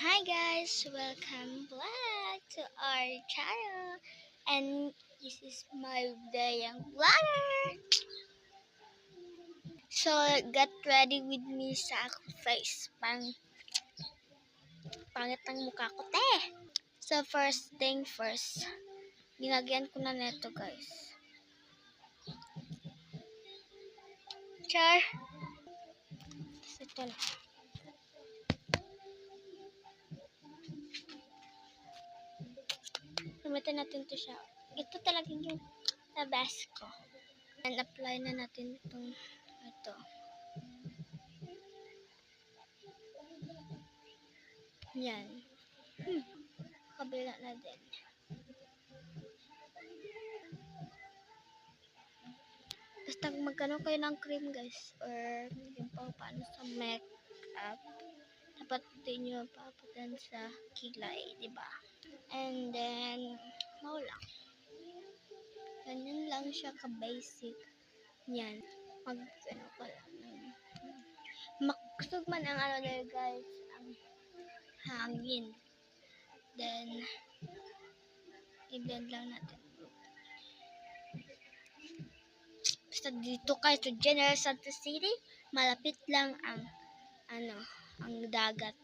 Hi guys, welcome back to our channel, and this is my day young vlogger. So get ready with me sa akong face, pangit ang mukha ko te. So first thing first, ginagyan ko na neto guys. Char. Ito na. Gamitin natin to siya. Ito talaga yung the best ko. And apply na natin itong ito. Yan. Kabila na din. Basta magkano kayo ng cream guys, or yung pang paano sa makeup, dapat din nyo papadan sa kilay, diba? And then, lang. Ganyan lang siya ka-basic. Yan. Ano ka lang. Makusog man ang ano there guys, ang hangin. Then, i-blend lang natin. Basta dito kayo sa General Santos City, malapit lang ang ang dagat.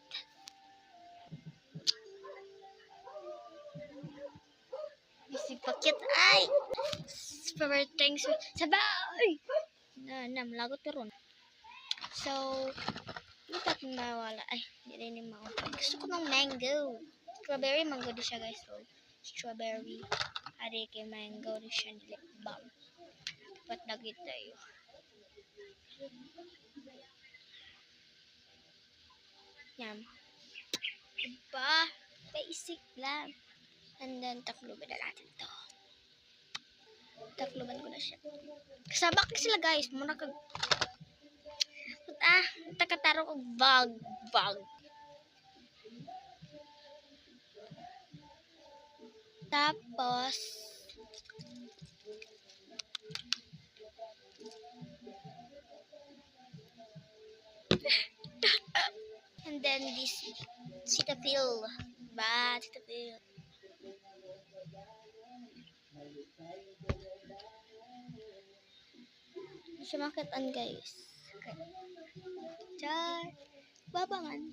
Isip pakit ay favorite things sabay na malagot ron. So hindi pa mawala ay hindi rin mao. Gusto ko ng mango. Strawberry mango di siya guys. So, strawberry ari kay mango di siya lip balm. Dapat lagi tayo. Yan. Diba? Basic lang. And then, takluban na natin to. Takluban ko na siya. Kasabak na sila guys. Muna kag... takataro ko bag. Tapos, and then this Cetaphil. Cetaphil. Siya makitaan guys. Okay. Char. Babangan.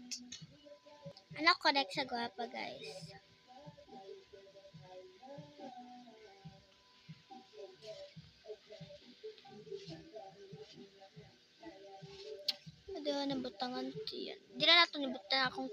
Anak connect sa guwapa guys. Ada nabutangan tiyan. Di na nato nibutan akong